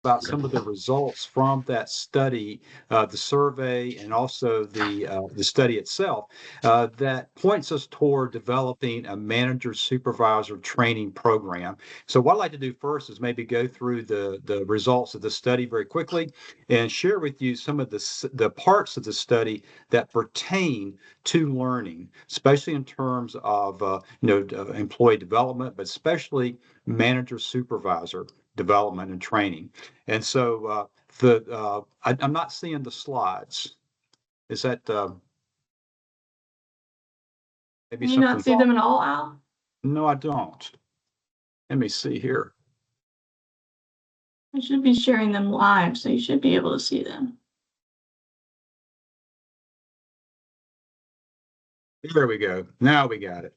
about some of the results from that study, the survey, and also the study itself, that points us toward developing a manager supervisor training program. So what I'd like to do first is maybe go through the results of the study very quickly and share with you some of the parts of the study that pertain to learning, especially in terms of employee development, but especially manager supervisor development and training. And so I'm not seeing the slides. Is that maybe Can you not something? see them at all, Al? No, I don't. Let me see here. I should be sharing them live, so you should be able to see them. There we go. Now we got it.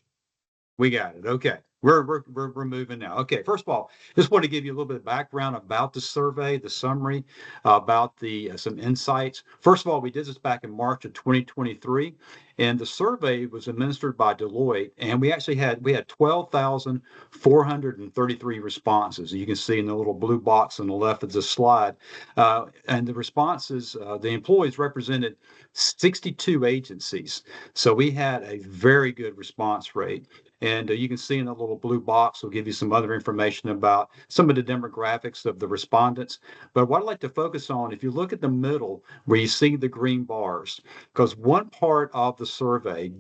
We got it. Okay. We're moving now. Okay. First of all, just want to give you a little bit of background about the survey, the summary, about the some insights. First of all, we did this back in March of 2023, and the survey was administered by Deloitte, and we had 12,433 responses. You can see in the little blue box on the left of the slide, and the responses, the employees represented 62 agencies. So we had a very good response rate. And you can see in the little blue box, will give you some other information about some of the demographics of the respondents. But what I'd like to focus on, if you look at the middle where you see the green bars, because one part of the survey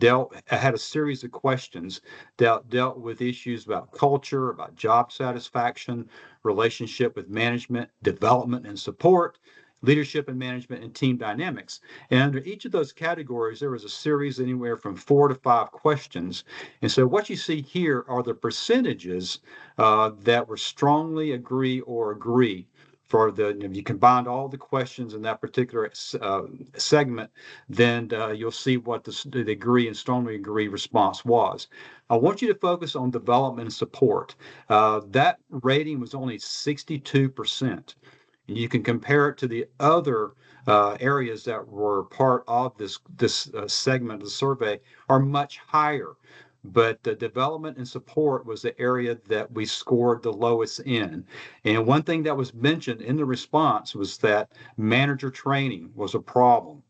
had a series of questions that dealt with issues about culture, about job satisfaction, relationship with management, development and support, leadership and management, and team dynamics. And under each of those categories, there was a series anywhere from 4 to 5 questions. And so what you see here are the percentages that were strongly agree or agree. If you combined all the questions in that particular segment, then you'll see what the agree and strongly agree response was. I want you to focus on development and support. That rating was only 62%. And you can compare it to the other areas that were part of this segment of the survey are much higher. But the development and support was the area that we scored the lowest in. And one thing that was mentioned in the response was that manager training was a problem.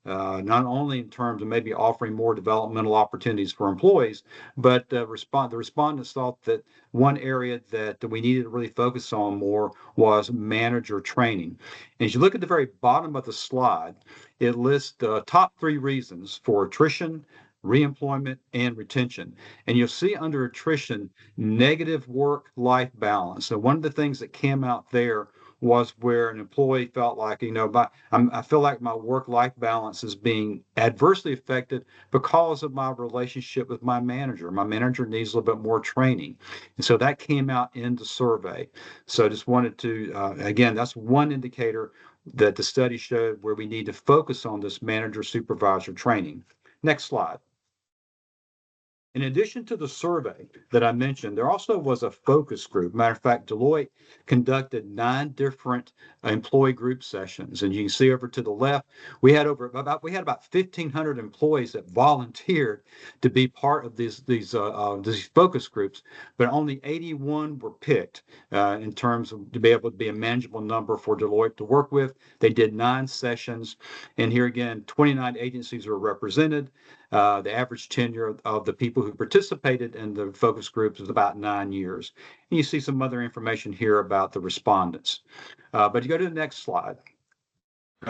Not only in terms of maybe offering more developmental opportunities for employees, but the respondents thought that one area that we needed to really focus on more was manager training. And as you look at the very bottom of the slide, it lists the top 3 reasons for attrition, reemployment, and retention. And you'll see under attrition, negative work-life balance. So one of the things that came out there was where an employee felt like, I feel like my work-life balance is being adversely affected because of my relationship with my manager. My manager needs a little bit more training. And so that came out in the survey. So I just wanted to, again, that's one indicator that the study showed where we need to focus on this manager supervisor training. Next slide. In addition to the survey that I mentioned, there also was a focus group. Matter of fact, Deloitte conducted 9 different employee group sessions. And you can see over to the left, we had about 1,500 employees that volunteered to be part of these focus groups, but only 81 were picked in terms of to be able to be a manageable number for Deloitte to work with. They did 9 sessions. And here again, 29 agencies were represented. The average tenure of the people who participated in the focus groups was about 9 years. And you see some other information here about the respondents. But you go to the next slide.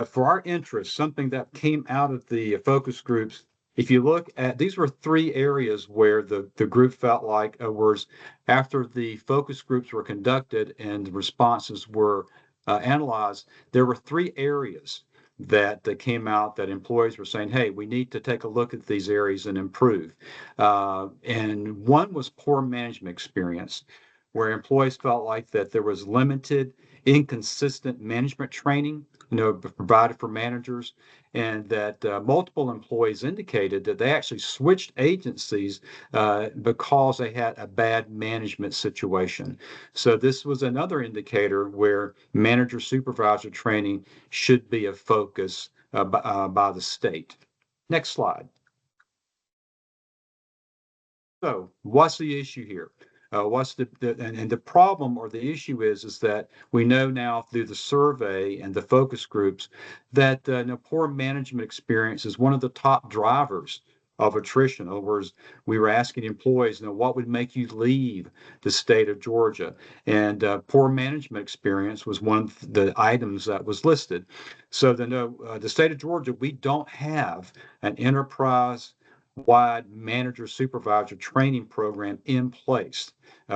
For our interest, something that came out of the focus groups, if you look at, these were 3 areas where the group felt like was after the focus groups were conducted and the responses were analyzed, there were 3 areas that came out that employees were saying, hey, we need to take a look at these areas and improve. And one was poor management experience, where employees felt like that there was limited, inconsistent management training, provided for managers, and that multiple employees indicated that they actually switched agencies because they had a bad management situation. So this was another indicator where manager supervisor training should be a focus by the state. Next slide. So what's the issue here? What's and the problem or the issue is that we know now through the survey and the focus groups that poor management experience is one of the top drivers of attrition. In other words, we were asking employees, what would make you leave the state of Georgia? And poor management experience was one of the items that was listed. So the state of Georgia, we don't have an enterprise wide manager supervisor training program in place.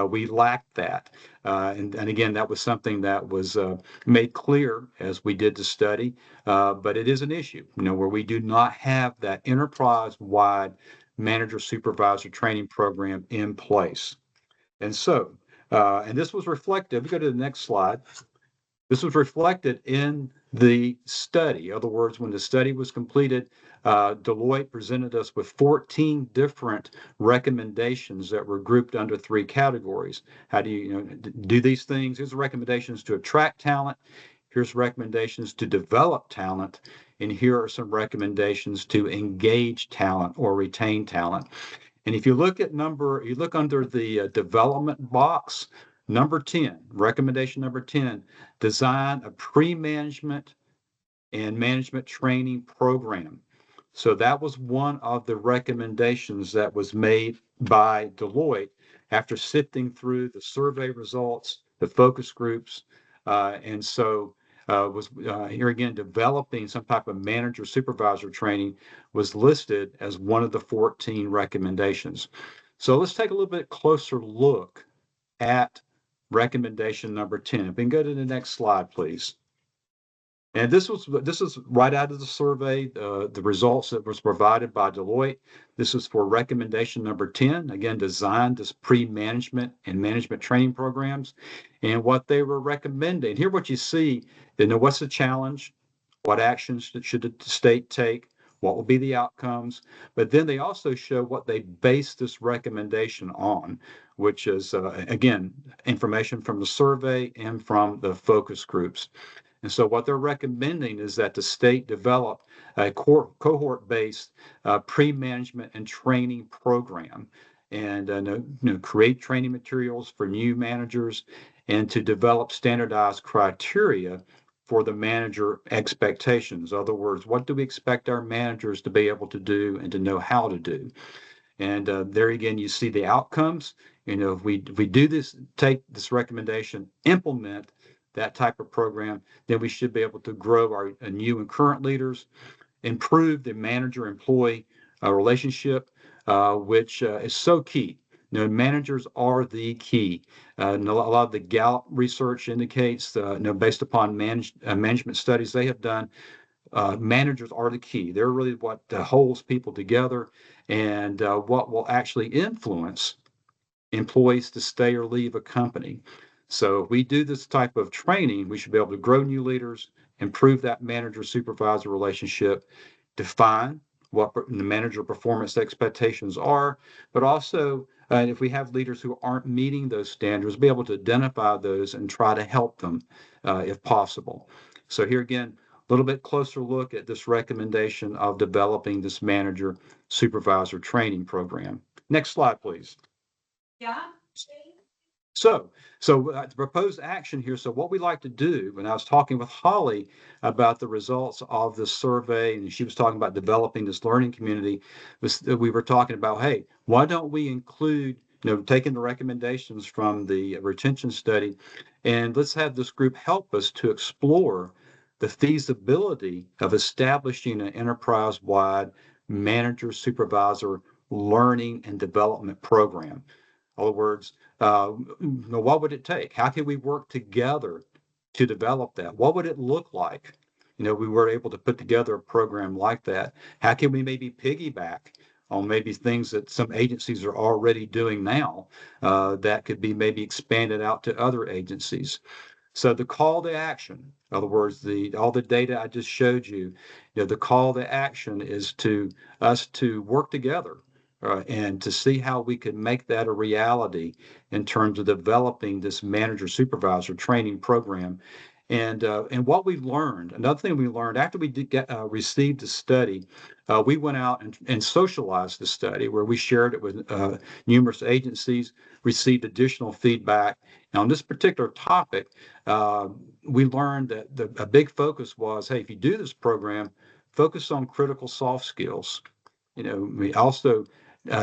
We lacked that. And again, that was something that was made clear as we did the study, but it is an issue, where we do not have that enterprise wide manager supervisor training program in place. And so, and this was reflected, we go to the next slide. This was reflected in the study. In other words, when the study was completed, Deloitte presented us with 14 different recommendations that were grouped under 3 categories. How do you, do these things? Here's the recommendations to attract talent. Here's recommendations to develop talent. And here are some recommendations to engage talent or retain talent. And if you look under the development box, number 10, recommendation number 10, design a pre-management and management training program. So that was one of the recommendations that was made by Deloitte after sifting through the survey results, the focus groups, and so was here again developing some type of manager supervisor training was listed as one of the 14 recommendations. So let's take a little bit closer look at recommendation number 10. If we can go to the next slide, please. And this is right out of the survey, the results that was provided by Deloitte. This is for recommendation number 10, again, designed as pre-management and management training programs. And what they were recommending, here what you see, what's the challenge, what actions should the state take, what will be the outcomes, but then they also show what they base this recommendation on, which is, again, information from the survey and from the focus groups. And so what they're recommending is that the state develop a cohort-based pre-management and training program and create training materials for new managers and to develop standardized criteria for the manager expectations. In other words, what do we expect our managers to be able to do and to know how to do? And there again, you see the outcomes. If we do this, take this recommendation, implement that type of program, then we should be able to grow our new and current leaders, improve the manager-employee relationship, which is so key. Managers are the key. A lot of the Gallup research indicates, based upon management studies they have done, managers are the key. They're really what holds people together and what will actually influence employees to stay or leave a company. So if we do this type of training, we should be able to grow new leaders, improve that manager-supervisor relationship, define what the manager performance expectations are, but also if we have leaders who aren't meeting those standards, be able to identify those and try to help them if possible. So here again, a little bit closer look at this recommendation of developing this manager supervisor training program. Next slide, please. Yeah. So the proposed action here. So what we like to do, when I was talking with Holly about the results of this survey, and she was talking about developing this learning community, we were talking about, hey, why don't we include, taking the recommendations from the retention study, and let's have this group help us to explore the feasibility of establishing an enterprise-wide manager supervisor learning and development program. In other words, what would it take? How can we work together to develop that? What would it look like? We were able to put together a program like that. How can we maybe piggyback on maybe things that some agencies are already doing now that could be maybe expanded out to other agencies? So the call to action, in other words, all the data I just showed you, the call to action is to us to work together and to see how we can make that a reality in terms of developing this manager supervisor training program. And what we learned, another thing we learned after we did received the study, we went out and socialized the study where we shared it with numerous agencies, received additional feedback. And on this particular topic, we learned that a big focus was, hey, if you do this program, focus on critical soft skills. We also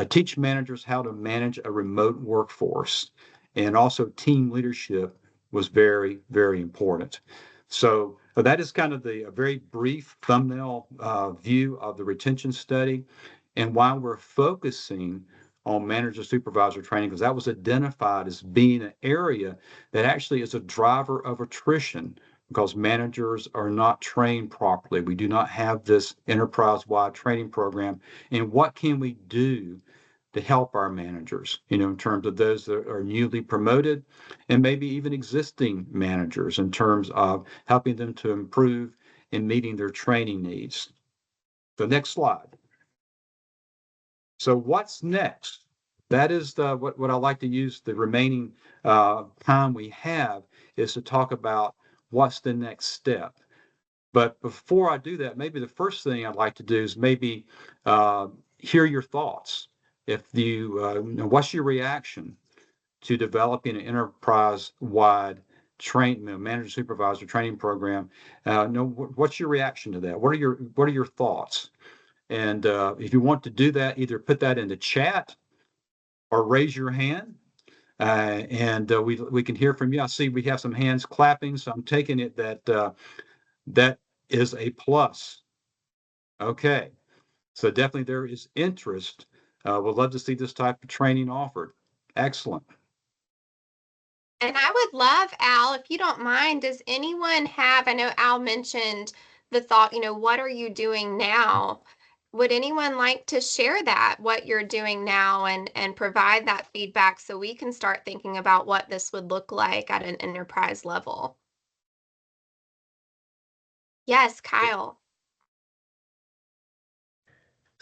teach managers how to manage a remote workforce, and also team leadership was very, very important. So that is kind of a very brief thumbnail view of the retention study and why we're focusing on manager supervisor training, because that was identified as being an area that actually is a driver of attrition because managers are not trained properly. We do not have this enterprise-wide training program. And what can we do to help our managers, in terms of those that are newly promoted and maybe even existing managers in terms of helping them to improve in meeting their training needs. The next slide. So what's next? That is what I like to use the remaining time we have is to talk about what's the next step. But before I do that, maybe the first thing I'd like to do is maybe hear your thoughts. If what's your reaction to developing an enterprise-wide manager supervisor training program? What's your reaction to that? What are your thoughts? And if you want to do that, either put that in the chat or raise your hand, and we can hear from you. I see we have some hands clapping, so I'm taking it that that is a plus. Okay, so definitely there is interest. We'd love to see this type of training offered. Excellent. And I would love, Al, if you don't mind, does anyone have, I know Al mentioned the thought, what are you doing now? Would anyone like to share that, what you're doing now, and provide that feedback so we can start thinking about what this would look like at an enterprise level? Yes, Kyle.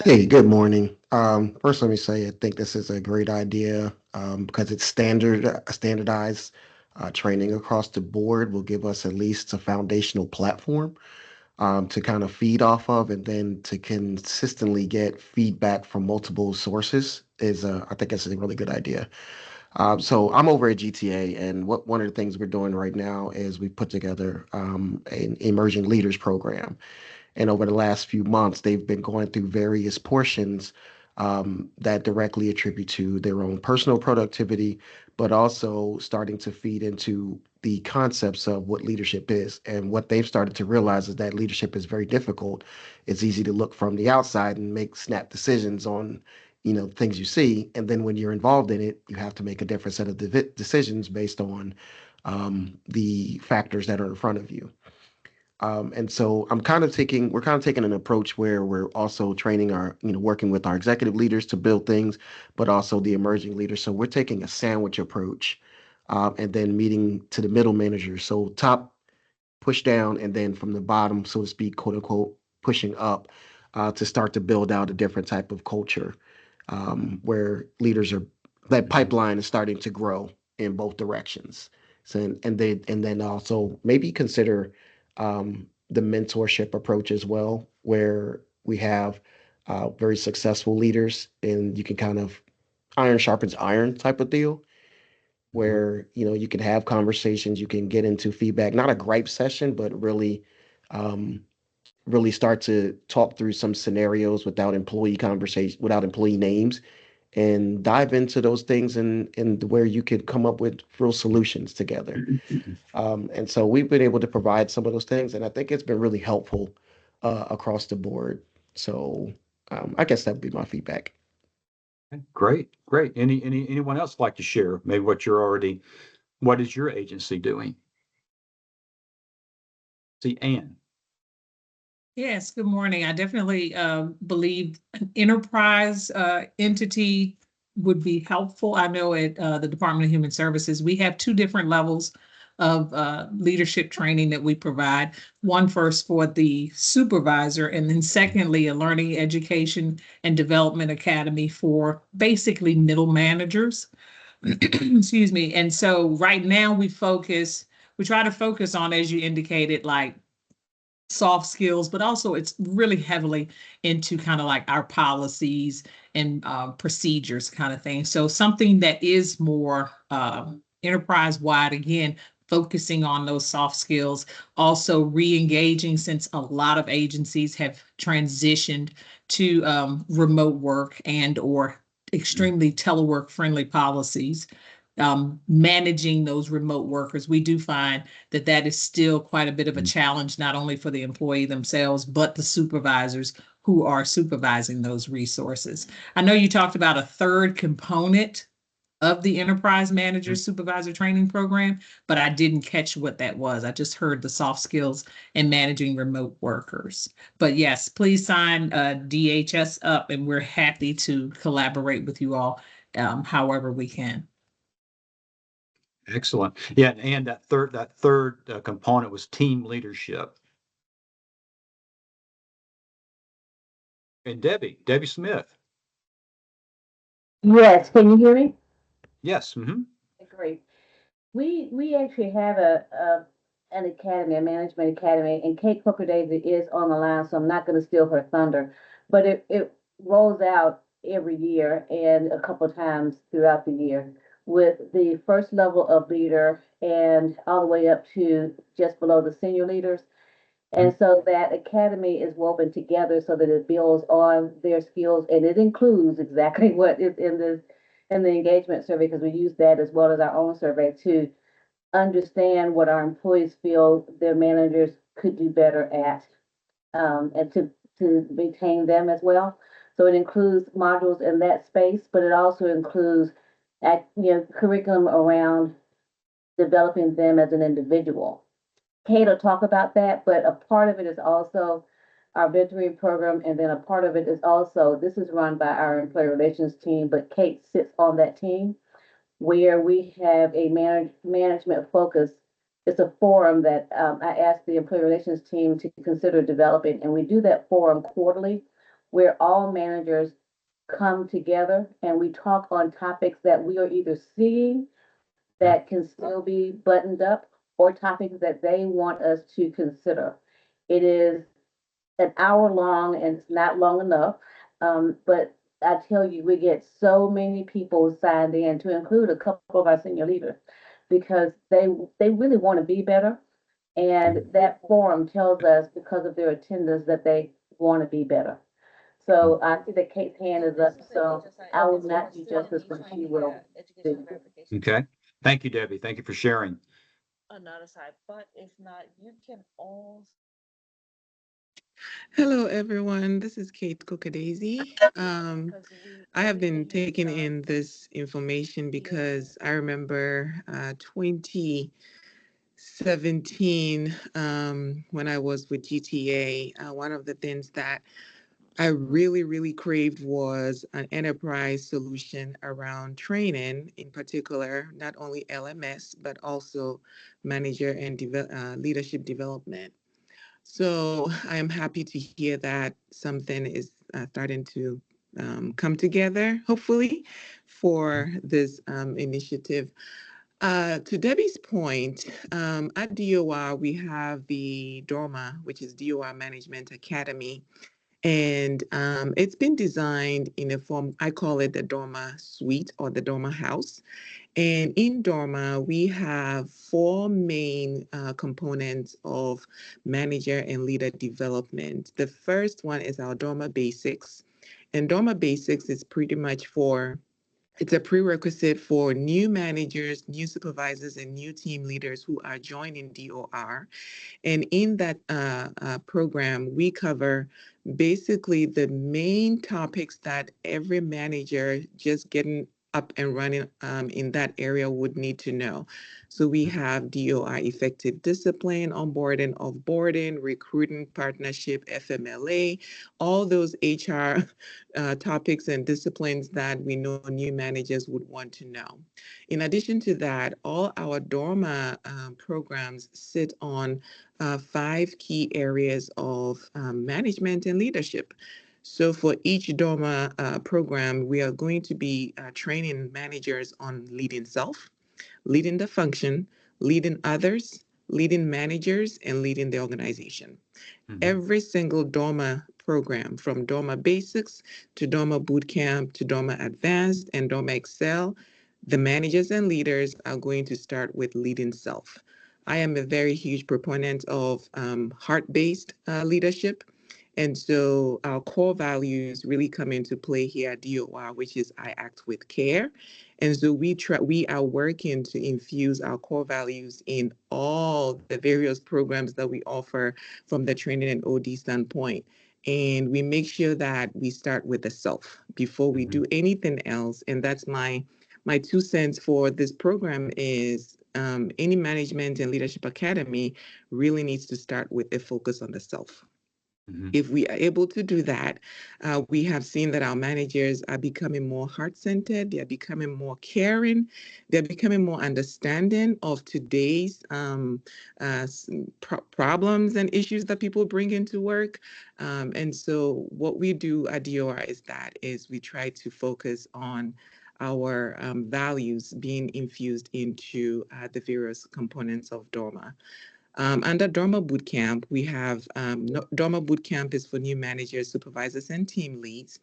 Hey, good morning. First, let me say I think this is a great idea because it's standardized training across the board will give us at least a foundational platform to kind of feed off of, and then to consistently get feedback from multiple sources is I think it's a really good idea. So I'm over at GTA, and one of the things we're doing right now is we put together an emerging leaders program. And over the last few months, they've been going through various portions that directly attribute to their own personal productivity, but also starting to feed into the concepts of what leadership is. And what they've started to realize is that leadership is very difficult. It's easy to look from the outside and make snap decisions on, things you see. And then when you're involved in it, you have to make a different set of decisions based on the factors that are in front of you. And so we're kind of taking an approach where we're also training working with our executive leaders to build things, but also the emerging leaders. So we're taking a sandwich approach, and then meeting to the middle managers. So top push down, and then from the bottom, so to speak, quote unquote, pushing up, to start to build out a different type of culture, where that pipeline is starting to grow in both directions. So, and then also maybe consider the mentorship approach as well, where we have very successful leaders, and you can kind of iron sharpens iron type of deal, where you can have conversations, you can get into feedback, not a gripe session, but um, really start to talk through some scenarios without employee names, and dive into those things, and where you could come up with real solutions together. And so we've been able to provide some of those things, and I think it's been really helpful across the board. So I guess that would be my feedback. Great, great. Anyone else like to share maybe what is your agency doing? See, Ann. Yes, good morning. I definitely believe an enterprise entity would be helpful. I know at the Department of Human Services, we have two different levels of leadership training that we provide. One first for the supervisor, and then secondly, a learning education and development academy for basically middle managers. Excuse me. And so right now we we try to focus on, as you indicated, like soft skills, but also it's really heavily into kind of like our policies and procedures kind of thing. So something that is more enterprise-wide, again, focusing on those soft skills, also re-engaging, since a lot of agencies have transitioned to remote work and or extremely telework friendly policies. Managing those remote workers, we do find that that is still quite a bit of a challenge, not only for the employee themselves, but the supervisors who are supervising those resources. I know you talked about a third component of the enterprise manager supervisor training program, but I didn't catch what that was. I just heard the soft skills and managing remote workers. But yes, please sign DHS up, and we're happy to collaborate with you all however we can. Excellent. Yeah, and that third component was team leadership. And Debbie Smith. Yes, can you hear me? Yes. Mm-hmm. Great. We actually have an academy, a management academy, and Kate Cooker Daisy is on the line, so I'm not going to steal her thunder. But it rolls out every year and a couple of times throughout the year with the first level of leader and all the way up to just below the senior leaders. And so that academy is woven together so that it builds on their skills, and it includes exactly what is in the engagement survey, because we use that as well as our own survey to understand what our employees feel their managers could do better at, and to retain them as well. So it includes modules in that space, but it also includes curriculum around developing them as an individual. Kate will talk about that, but a part of it is also our mentoring program, and then a part of it is also, this is run by our employee relations team, but Kate sits on that team where we have a management focus. It's a forum that I asked the employee relations team to consider developing, and we do that forum quarterly, where all managers come together and we talk on topics that we are either seeing that can still be buttoned up, or topics that they want us to consider. It is an hour long, and it's not long enough. But I tell you, we get so many people signed in, to include a couple of our senior leaders, because they really want to be better. And that forum tells us, because of their attendance, that they want to be better. So I see that Kate's hand is up, so I will not do justice, but she will do. Okay. Thank you, Debbie. Thank you for sharing. Another side, but if not, you can all. Hello, everyone. This is Kate Kokadaisy. I have been taking in this information because I remember 2017, when I was with GTA. One of the things that I really, really craved was an enterprise solution around training, in particular, not only LMS, but also manager and leadership development. So I am happy to hear that something is starting to come together, hopefully, for this initiative. To Debbie's point, at DOR, we have the DORMA, which is DOR Management Academy. And it's been designed in a form, I call it the DORMA Suite or the DORMA House. And in DORMA, we have four main components of manager and leader development. The first one is our DORMA Basics. And DORMA Basics is pretty much it's a prerequisite for new managers, new supervisors, and new team leaders who are joining DOR. And in that program, we cover basically the main topics that every manager just getting up and running in that area would need to know. So we have DOI effective discipline, onboarding, offboarding, recruiting, partnership, FMLA, all those HR topics and disciplines that we know new managers would want to know. In addition to that, all our DORMA programs sit on 5 key areas of management and leadership. So for each DORMA program, we are going to be training managers on leading self, leading the function, leading others, leading managers, and leading the organization. Mhm. Every single DOMA program, from DOMA Basics to DOMA Bootcamp to DOMA Advanced and DOMA Excel, the managers and leaders are going to start with leading self. I am a very huge proponent of heart-based leadership. And so our core values really come into play here at DOR, which is I act with care. And so we are working to infuse our core values in all the various programs that we offer from the training and OD standpoint. And we make sure that we start with the self before we do anything else. And that's my 2 cents for this program is any management and leadership academy really needs to start with a focus on the self. If we are able to do that, we have seen that our managers are becoming more heart-centered, they're becoming more caring, they're becoming more understanding of today's problems and issues that people bring into work. And so what we do at DOR is we try to focus on our values being infused into the various components of DORMA. Under DORMA Bootcamp, we have DORMA Bootcamp is for new managers, supervisors, and team leads.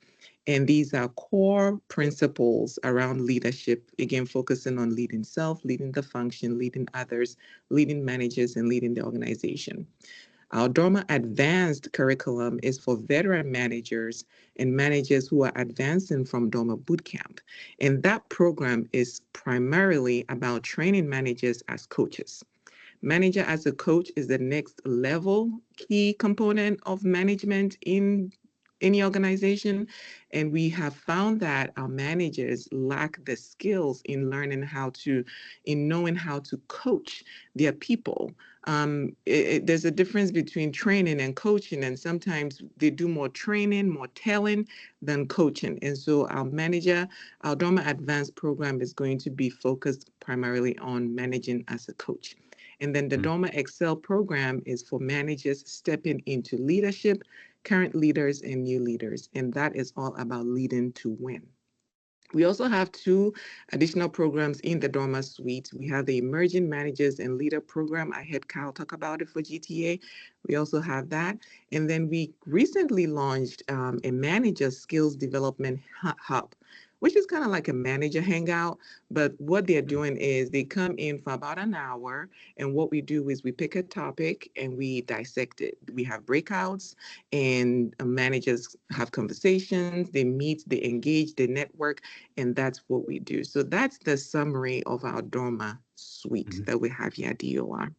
And these are core principles around leadership, again, focusing on leading self, leading the function, leading others, leading managers, and leading the organization. Our DORMA Advanced curriculum is for veteran managers and managers who are advancing from DORMA Bootcamp. And that program is primarily about training managers as coaches. Manager as a coach is the next level key component of management in any organization. And we have found that our managers lack the skills in knowing how to coach their people. There's a difference between training and coaching, and sometimes they do more training, more telling than coaching. And so our DORMA Advanced program is going to be focused primarily on managing as a coach. And then the DORMA Excel program is for managers stepping into leadership, current leaders, and new leaders. And that is all about leading to win. We also have 2 additional programs in the DORMA suite. We have the Emerging Managers and Leader program. I heard Kyle talk about it for GTA. We also have that. And then we recently launched a manager skills development hub, which is kind of like a manager hangout. But what they're doing is they come in for about an hour. And what we do is we pick a topic and we dissect it. We have breakouts and managers have conversations. They meet, they engage, they network. And that's what we do. So that's the summary of our DORMA suite that we have here at DOR.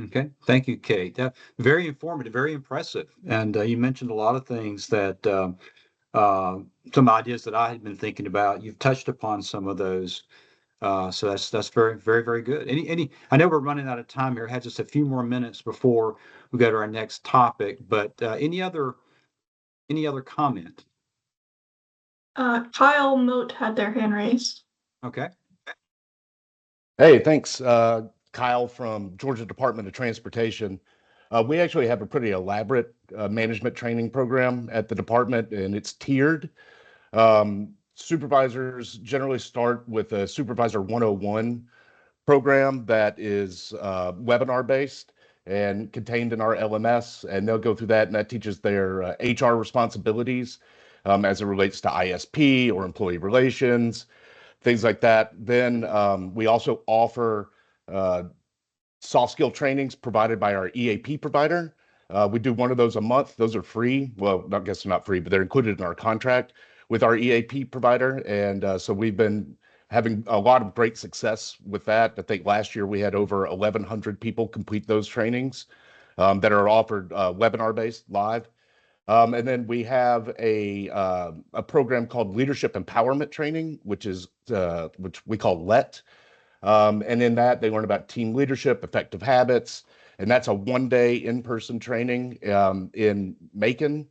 Okay, thank you, Kate. Very informative, very impressive. And you mentioned a lot of things that some ideas that I had been thinking about. You've touched upon some of those. So that's very, very, very good. I know we're running out of time here. I had just a few more minutes before we go to our next topic, but any other comment? Kyle Moat had their hand raised. Okay. Hey, thanks. Kyle from Georgia Department of Transportation. We actually have a pretty elaborate management training program at the department, and it's tiered. Supervisors generally start with a Supervisor 101 program that is webinar based and contained in our LMS, and they'll go through that, and that teaches their HR responsibilities as it relates to ISP or employee relations, things like that. Then we also offer soft skill trainings provided by our EAP provider. We do one of those a month. Those are free. Well, I guess they're not free, but they're included in our contract with our EAP provider. And so we've been having a lot of great success with that. I think last year we had over 1,100 people complete those trainings that are offered webinar based live. And then we have a program called Leadership Empowerment Training, which we call LET. And in that, they learn about team leadership, effective habits, and that's a 1-day in-person training in Macon.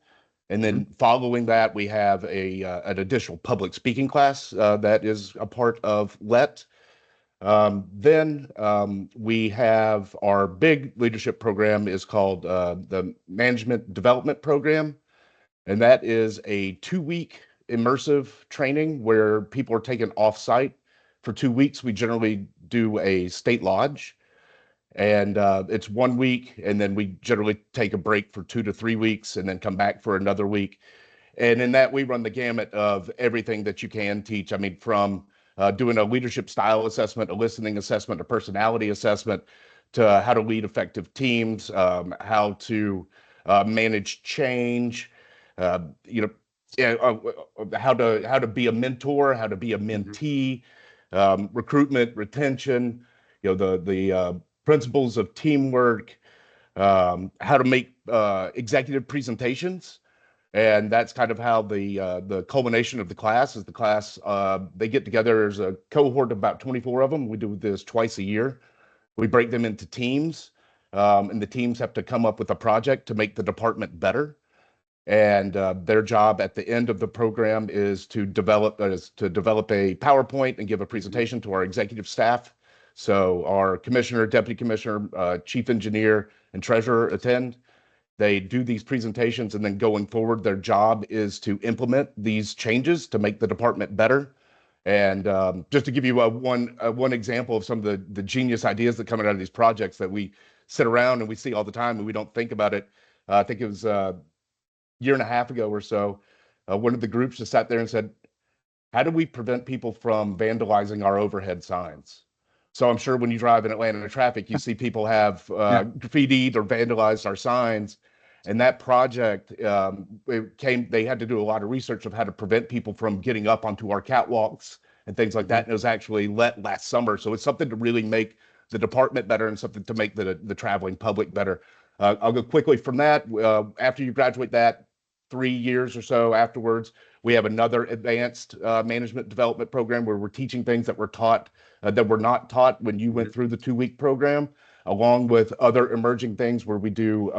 And then following that, we have an additional public speaking class that is a part of LET. Then we have our big leadership program is called the Management Development Program. And that is a 2-week immersive training where people are taken off-site for 2 weeks. We generally do a state lodge. And it's 1 week, and then we generally take a break for 2 to 3 weeks and then come back for another week. And in that, we run the gamut of everything that you can teach. I mean, from doing a leadership style assessment, a listening assessment, a personality assessment, to how to lead effective teams, how to manage change, you know, yeah, how to be a mentor, how to be a mentee, recruitment, retention, the principles of teamwork, how to make executive presentations. And that's kind of how the culmination of the class is. The class, they get together as a cohort of about 24 of them. We do this twice a year. We break them into teams, and the teams have to come up with a project to make the department better. And their job at the end of the program is to develop a PowerPoint and give a presentation to our executive staff. So our commissioner, deputy commissioner, chief engineer, and treasurer attend. They do these presentations, and then going forward, their job is to implement these changes to make the department better. And just to give you one example of some of the genius ideas that come out of these projects that we sit around and we see all the time and we don't think about it. I think it was a year and a half ago or so, one of the groups just sat there and said, how do we prevent people from vandalizing our overhead signs? So I'm sure when you drive in Atlanta traffic, you see people have graffitied or vandalized our signs. And that project, they had to do a lot of research of how to prevent people from getting up onto our catwalks and things like that. And it was actually let last summer. So it's something to really make the department better and something to make the traveling public better. I'll go quickly from that. After you graduate that, 3 years or so afterwards, we have another advanced management development program where we're teaching things that were taught that were not taught when you went through the 2-week program, along with other emerging things where we do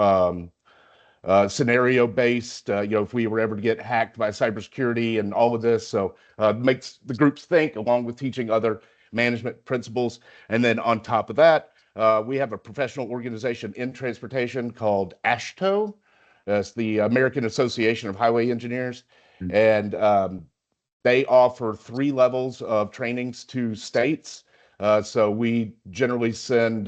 scenario-based, if we were ever to get hacked by cybersecurity and all of this. So makes the groups think, along with teaching other management principles. And then on top of that, we have a professional organization in transportation called AASHTO. That's the American Association of Highway Engineers. And they offer 3 levels of trainings to states. So we generally send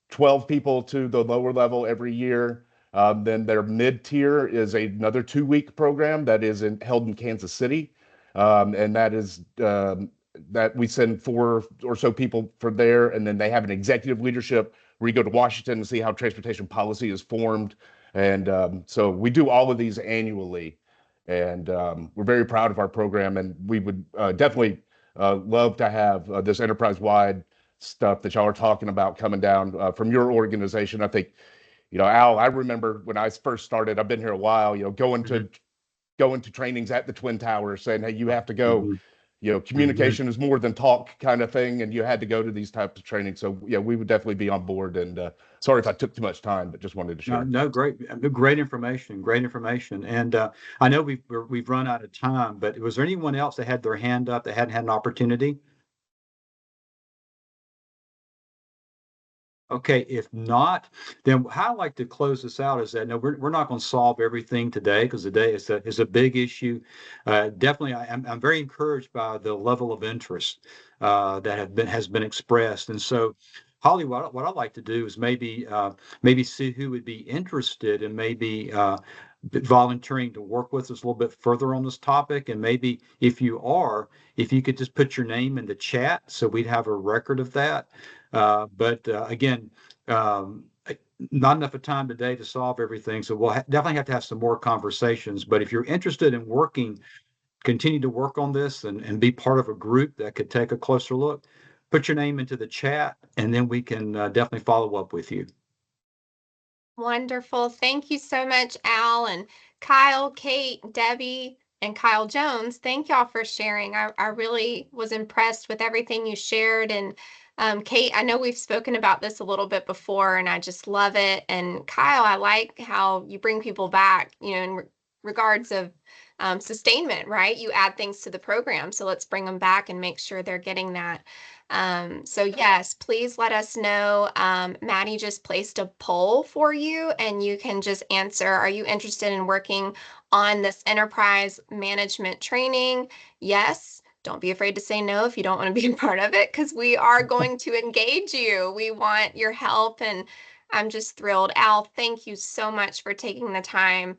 12 people to the lower level every year. Then their mid-tier is another 2-week program that is held in Kansas City. And that is that we send 4 or so people from there. And then they have an executive leadership where you go to Washington to see how transportation policy is formed. And so we do all of these annually. And we're very proud of our program. And we would definitely love to have this enterprise-wide stuff that y'all are talking about coming down from your organization. I think, Al, I remember when I first started, I've been here a while, going to trainings at the Twin Towers saying, hey, you have to go, communication is more than talk kind of thing. And you had to go to these types of trainings. So yeah, we would definitely be on board. And sorry if I took too much time, but just wanted to share. No, great information. And I know we've run out of time, but was there anyone else that had their hand up that hadn't had an opportunity? Okay, if not, then how I'd like to close this out is that no, we're not going to solve everything today because today is a big issue. Definitely, I'm very encouraged by the level of interest that has been expressed, and so Holly, what I'd like to do is maybe see who would be interested in maybe volunteering to work with us a little bit further on this topic, and maybe if you could just put your name in the chat so we'd have a record of that. But again, not enough of time today to solve everything. So we'll definitely have to have some more conversations. But if you're interested in continue to work on this and be part of a group that could take a closer look, put your name into the chat, and then we can definitely follow up with you. Wonderful. Thank you so much, Al and Kyle, Kate, Debbie, and Kyle Jones. Thank y'all for sharing. I really was impressed with everything you shared. And Kate, I know we've spoken about this a little bit before, and I just love it. And Kyle, I like how you bring people back, in regards of sustainment, right? You add things to the program. So let's bring them back and make sure they're getting that. So yes, please let us know. Maddie just placed a poll for you, and you can just answer, are you interested in working on this enterprise management training? Yes, Don't be afraid to say no if you don't want to be a part of it, because we are going to engage you. We want your help, and I'm just thrilled. Al, thank you so much for taking the time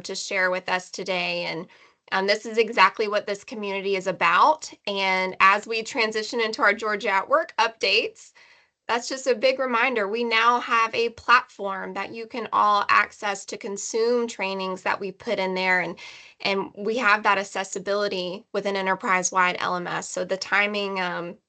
to share with us today. And this is exactly what this community is about. And as we transition into our Georgia at Work updates, that's just a big reminder. We now have a platform that you can all access to consume trainings that we put in there. And we have that accessibility with an enterprise-wide LMS. So the timing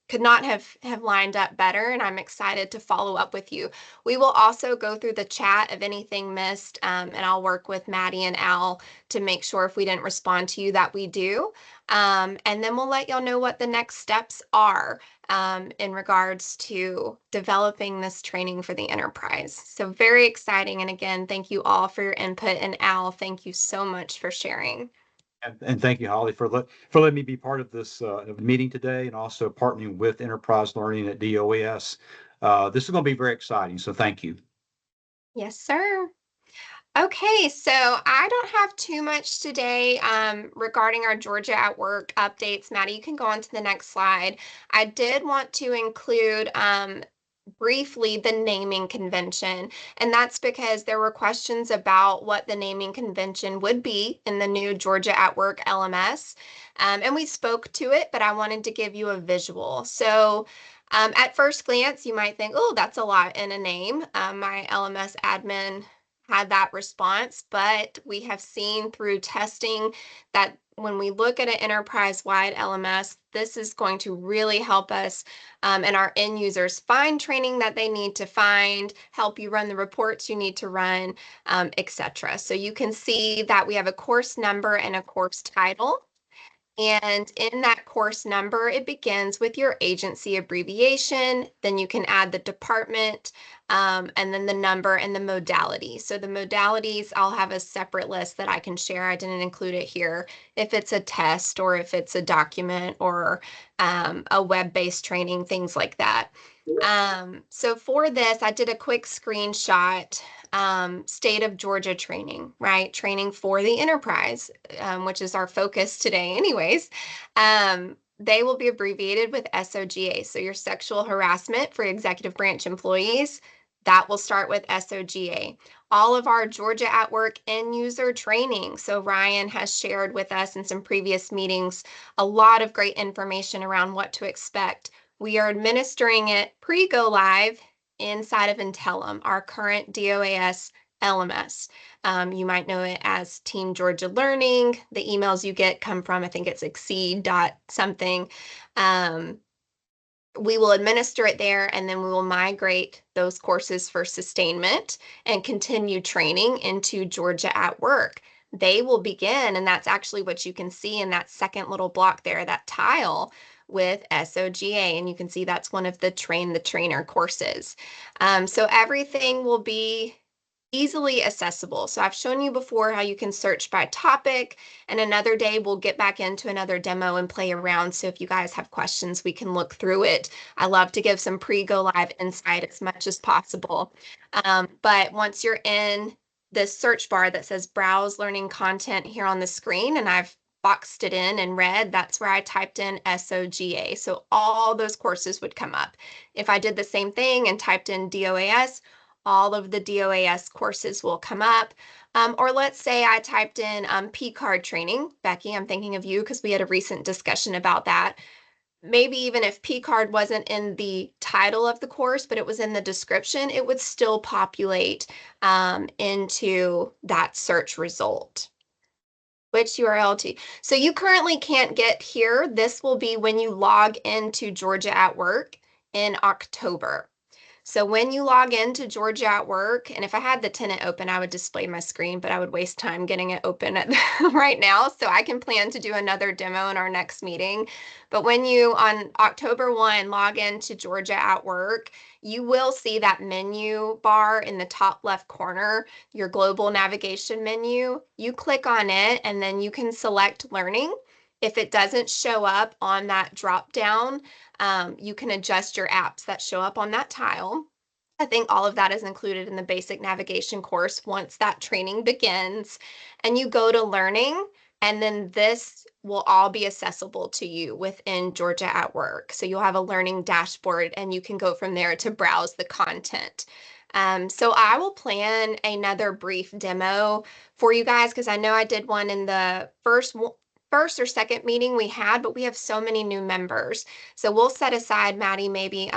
could not have lined up better, and I'm excited to follow up with you. We will also go through the chat of anything missed, and I'll work with Maddie and Al to make sure if we didn't respond to you that we do. And then we'll let y'all know what the next steps are in regards to developing this training for the enterprise. So very exciting. And again, thank you all for your input. And Al, thank you so much for sharing. And thank you, Holly, for letting me be part of this meeting today, and also partnering with Enterprise Learning at DOAS. This is going to be very exciting. So thank you. Yes, sir. Okay, so I don't have too much today regarding our Georgia at Work updates. Maddie, you can go on to the next slide. I did want to include briefly the naming convention, and that's because there were questions about what the naming convention would be in the new Georgia at Work LMS, and we spoke to it, but I wanted to give you a visual. So at first glance, you might think, oh, that's a lot in a name. My LMS admin had that response, but we have seen through testing that when we look at an enterprise-wide LMS, this is going to really help us and our end users find training that they need to find, help you run the reports you need to run, etc. So you can see that we have a course number and a course title. And in that course number, it begins with your agency abbreviation. Then you can add the department, and then the number and the modality. So the modalities, I'll have a separate list that I can share. I didn't include it here. If it's a test or if it's a document or a web-based training, things like that. So for this, I did a quick screenshot, state of Georgia training, right? Training for the enterprise, which is our focus today anyways. They will be abbreviated with SOGA. So your sexual harassment for executive branch employees, that will start with SOGA. All of our Georgia at Work end user training. So Ryan has shared with us in some previous meetings a lot of great information around what to expect. We are administering it pre-go live inside of Intellum, our current DOAS LMS. You might know it as Team Georgia Learning. The emails you get come from, I think it's exceed.something. We will administer it there, and then we will migrate those courses for sustainment and continue training into Georgia at Work. They will begin, and that's actually what you can see in that second little block there, that tile with SOGA, and you can see that's one of the Train the Trainer courses. So everything will be easily accessible. So I've shown you before how you can search by topic, and another day we'll get back into another demo and play around. So if you guys have questions, we can look through it. I love to give some pre-go live insight as much as possible. But once you're in this search bar that says browse learning content here on the screen, and I've boxed it in red, that's where I typed in SOGA. So all those courses would come up. If I did the same thing and typed in DOAS, all of the DOAS courses will come up. Or let's say I typed in P-card training. Becky, I'm thinking of you because we had a recent discussion about that. Maybe even if P-card wasn't in the title of the course, but it was in the description, it would still populate into that search result. Which URL to? So you currently can't get here. This will be when you log into Georgia at Work in October. So when you log into Georgia at Work, and if I had the tenant open, I would display my screen, but I would waste time getting it open right now. So I can plan to do another demo in our next meeting. But when you, on October 1, log into Georgia at Work, you will see that menu bar in the top left corner, your global navigation menu. You click on it, and then you can select learning. If it doesn't show up on that drop down, you can adjust your apps that show up on that tile. I think all of that is included in the basic navigation course once that training begins. And you go to learning, And then this will all be accessible to you within Georgia at Work. So you'll have a learning dashboard and you can go from there to browse the content. So I will plan another brief demo for you guys because I know I did one in the first or second meeting we had, but we have so many new members. So we'll set aside, Maddie, maybe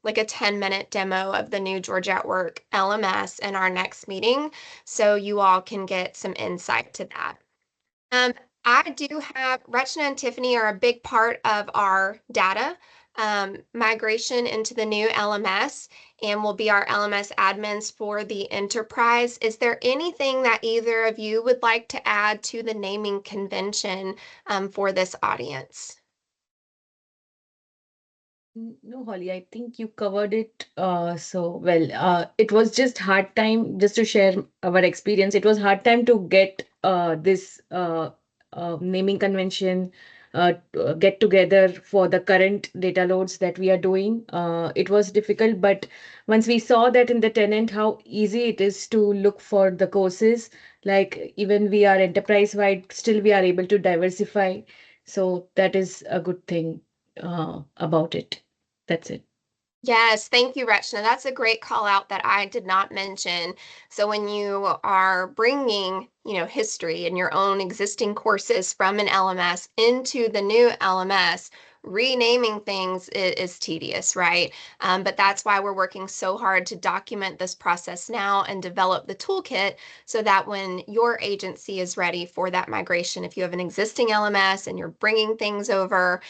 like a 10-minute demo of the new Georgia at Work LMS in our next meeting so you all can get some insight to that. I do have Rachna and Tiffany are a big part of our data migration into the new LMS and will be our LMS admins for the enterprise. Is there anything that either of you would like to add to the naming convention for this audience? No, Holly, I think you covered it so well. It was just hard time, just to share our experience. It was hard time to get this naming convention get together for the current data loads that we are doing. It was difficult, but once we saw that in the tenant, how easy it is to look for the courses, like even we are enterprise wide, still we are able to diversify. So that is a good thing about it. That's it. Yes, thank you, Rachna. That's a great call out that I did not mention. So when you are bringing, history and your own existing courses from an LMS into the new LMS, renaming things is tedious, right? But that's why we're working so hard to document this process now and develop the toolkit so that when your agency is ready for that migration, if you have an existing LMS and you're bringing things over,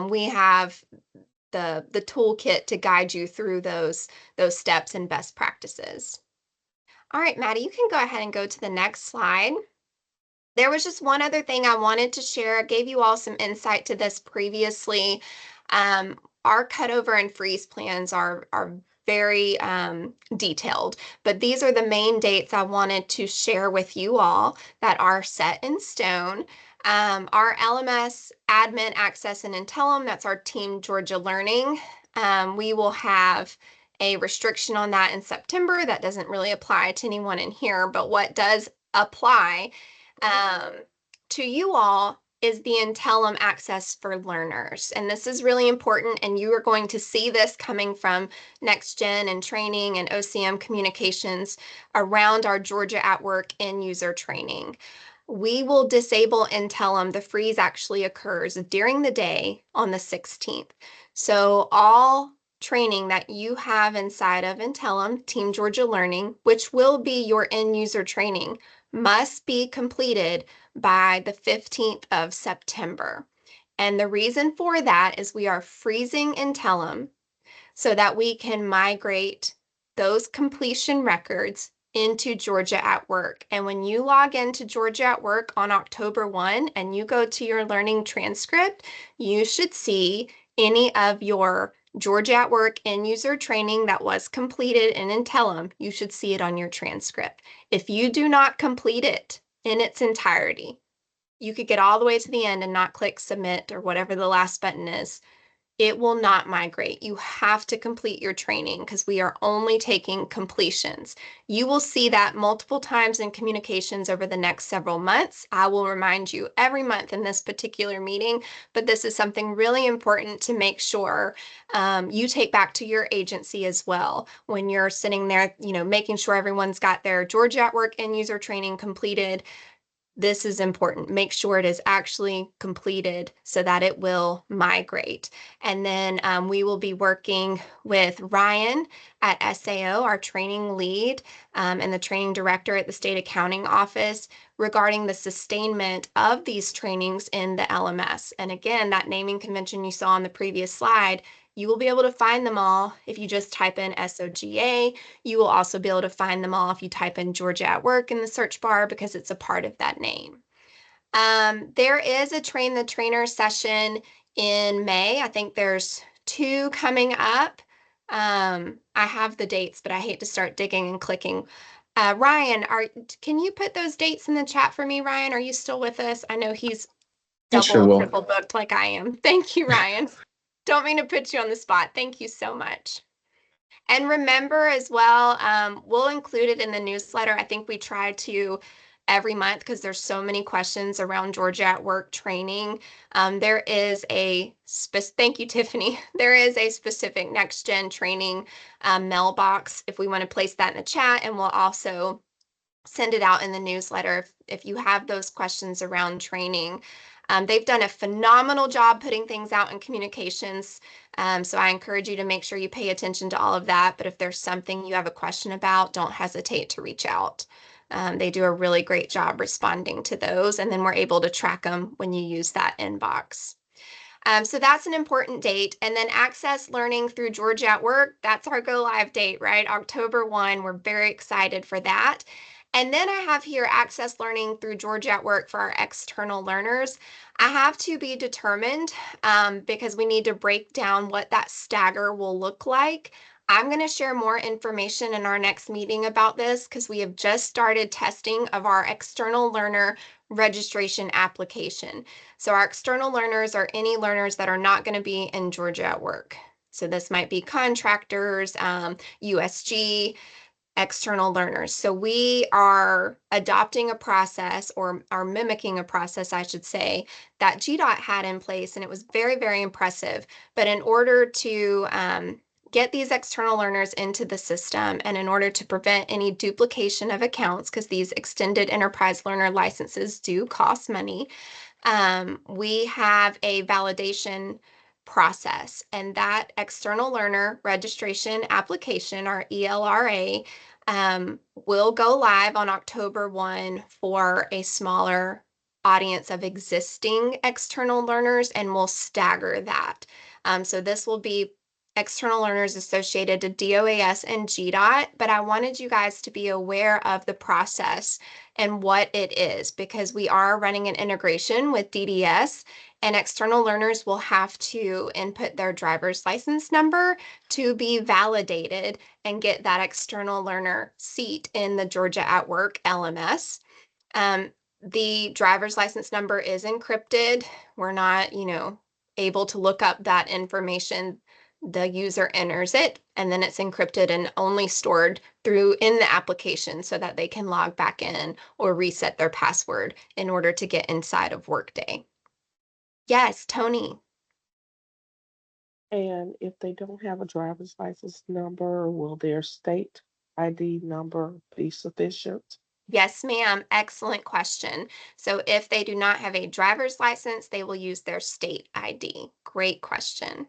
we have the toolkit to guide you through those steps and best practices. All right, Maddie, you can go ahead and go to the next slide. There was just one other thing I wanted to share. I gave you all some insight to this previously. Our cutover and freeze plans are very detailed, but these are the main dates I wanted to share with you all that are set in stone. Our LMS admin access and Intellum, that's our Team Georgia Learning. We will have a restriction on that in September. That doesn't really apply to anyone in here, but what does apply to you all is the Intellum access for learners. And this is really important, and you are going to see this coming from Next Gen and training and OCM communications around our Georgia at Work end user training. We will disable Intellum. The freeze actually occurs during the day on the 16th. So all training that you have inside of Intellum, Team Georgia Learning, which will be your end user training, must be completed by the 15th of September. And the reason for that is we are freezing Intellum so that we can migrate those completion records into Georgia at Work. And when you log into Georgia at Work on October 1 and you go to your learning transcript, you should see any of your Georgia at Work end user training that was completed in Intellum. You should see it on your transcript. If you do not complete it in its entirety, you could get all the way to the end and not click submit or whatever the last button is. It will not migrate. You have to complete your training because we are only taking completions. You will see that multiple times in communications over the next several months. I will remind you every month in this particular meeting, but this is something really important to make sure you take back to your agency as well. When you're sitting there, making sure everyone's got their Georgia at Work end user training completed, this is important. Make sure it is actually completed so that it will migrate. And then we will be working with Ryan at SAO, our training lead, and the training director at the State Accounting Office regarding the sustainment of these trainings in the LMS. And again, that naming convention you saw on the previous slide, you will be able to find them all if you just type in SOGA. You will also be able to find them all if you type in Georgia at Work in the search bar because it's a part of that name. There is a Train the Trainer session in May. I think there's 2 coming up. I have the dates, but I hate to start digging and clicking. Ryan, can you put those dates in the chat for me, Ryan? Are you still with us? I know he's double, triple booked like I am. Thank you, Ryan. Don't mean to put you on the spot. Thank you so much. And remember as well, we'll include it in the newsletter. I think we try to every month, because there's so many questions around Georgia at Work training, there is thank you, Tiffany. There is a specific next gen training mailbox if we want to place that in the chat, and we'll also send it out in the newsletter if you have those questions around training. They've done a phenomenal job putting things out in communications. So I encourage you to make sure you pay attention to all of that. But if there's something you have a question about, don't hesitate to reach out. They do a really great job responding to those, and then we're able to track them when you use that inbox. So that's an important date. And then Access Learning through Georgia at Work, that's our go live date, right? October 1. We're very excited for that. And then I have here Access Learning through Georgia at Work for our external learners. I have to be determined because we need to break down what that stagger will look like. I'm going to share more information in our next meeting about this because we have just started testing of our external learner registration application. So our external learners are any learners that are not going to be in Georgia at Work. So this might be contractors, USG, external learners. So we are adopting a process, or are mimicking a process, I should say, that GDOT had in place, and it was very, very impressive. But in order to get these external learners into the system, and in order to prevent any duplication of accounts, because these extended enterprise learner licenses do cost money, we have a validation process, and that external learner registration application, our ELRA, will go live on October 1 for a smaller audience of existing external learners, and we'll stagger that. So this will be external learners associated to DOAS and GDOT, but I wanted you guys to be aware of the process and what it is, because we are running an integration with DDS, and external learners will have to input their driver's license number to be validated and get that external learner seat in the Georgia at Work LMS. The driver's license number is encrypted. We're not, able to look up that information. The user enters it, and then it's encrypted and only stored in the application so that they can log back in or reset their password in order to get inside of Workday. Yes, Tony. And if they don't have a driver's license number, will their state ID number be sufficient? Yes, ma'am. Excellent question. So if they do not have a driver's license, they will use their state ID. Great question.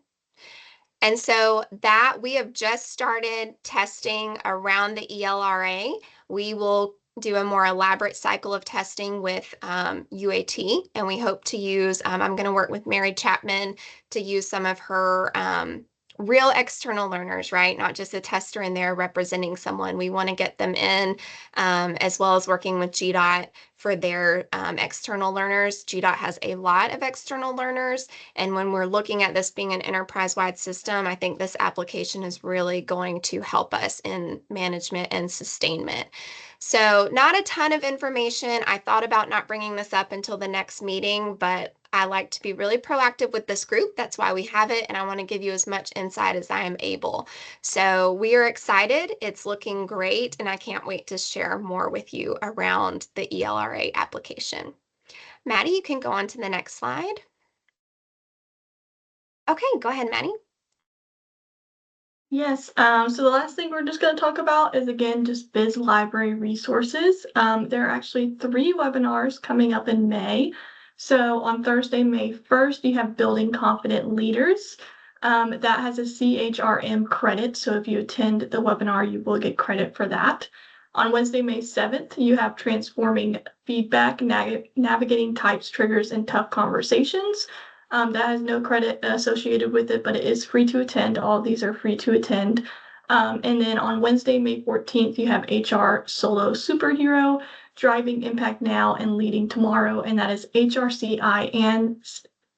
And so that we have just started testing around the ELRA. We will do a more elaborate cycle of testing with UAT, and we hope to use, I'm going to work with Mary Chapman to use some of her real external learners, right? Not just a tester in there representing someone. We want to get them in, as well as working with GDOT for their external learners. GDOT has a lot of external learners, and when we're looking at this being an enterprise-wide system, I think this application is really going to help us in management and sustainment. So not a ton of information. I thought about not bringing this up until the next meeting, but I like to be really proactive with this group. That's why we have it, and I want to give you as much insight as I am able. So we are excited. It's looking great, and I can't wait to share more with you around the ELRA application. Maddie, you can go on to the next slide. Okay, go ahead, Maddie. Yes, so the last thing we're just going to talk about is, again, just Biz Library resources. There are actually 3 webinars coming up in May. So on Thursday, May 1st, you have Building Confident Leaders. That has a CHRM credit, so if you attend the webinar, you will get credit for that. On Wednesday, May 7th, you have Transforming Feedback, Navigating Types, Triggers, and Tough Conversations. That has no credit associated with it, but it is free to attend. All of these are free to attend. And then on Wednesday, May 14th, you have HR Solo Superhero, Driving Impact Now and Leading Tomorrow, and that is HRCI and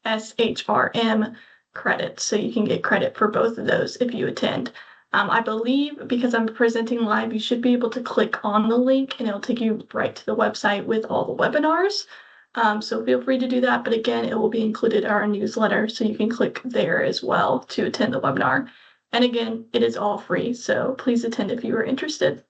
SHRM credits. So you can get credit for both of those if you attend. I believe because I'm presenting live, you should be able to click on the link and it'll take you right to the website with all the webinars. So feel free to do that. But again, it will be included in our newsletter, so you can click there as well to attend the webinar. And again, it is all free, so please attend if you are interested.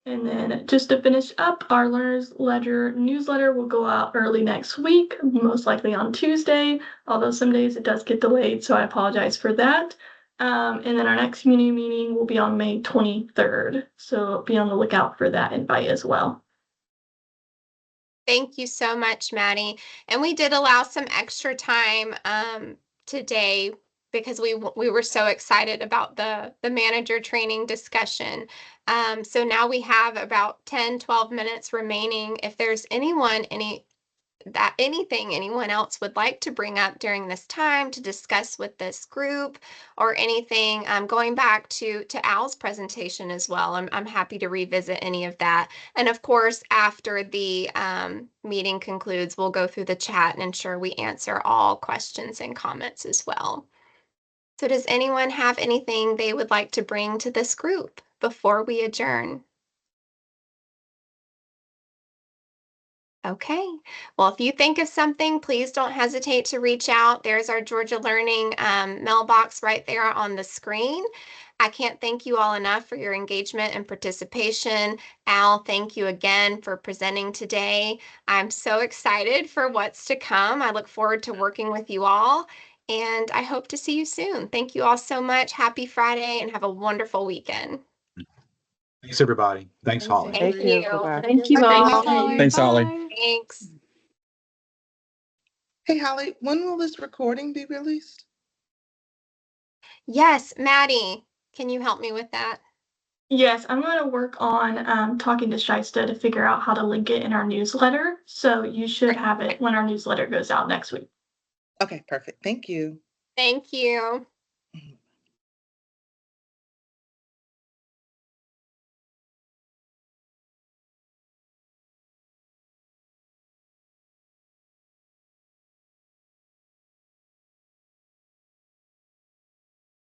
And then just to finish up, our Learners Ledger newsletter will go out early next week, most likely on Tuesday, although some days it does get delayed, so I apologize for that. And then our next community meeting will be on May 23rd, so be on the lookout for that invite as well. Thank you so much, Maddie. And we did allow some extra time today because we were so excited about the manager training discussion. So now we have about 10-12 minutes remaining. If there's anything anyone else would like to bring up during this time to discuss with this group or anything, going back to Al's presentation as well, I'm happy to revisit any of that. And of course, after the meeting concludes, we'll go through the chat and ensure we answer all questions and comments as well. So does anyone have anything they would like to bring to this group before we adjourn? Okay, well, if you think of something, please don't hesitate to reach out. There's our Georgia Learning mailbox right there on the screen. I can't thank you all enough for your engagement and participation. Al, thank you again for presenting today. I'm so excited for what's to come. I look forward to working with you all, and I hope to see you soon. Thank you all so much. Happy Friday, and have a wonderful weekend. Thanks, everybody. Thanks, Holly. Thank Thank you. you. Bye-bye. Thank you Thanks, all. Holly. Thanks, Holly. Bye. Thanks. Hey, Holly, when will this recording be released? Yes, Maddie, can you help me with that? Yes, I'm going to work on talking to Shista to figure out how to link it in our newsletter. So you should have it when our newsletter goes out next week. Okay, perfect. Thank you. Thank you.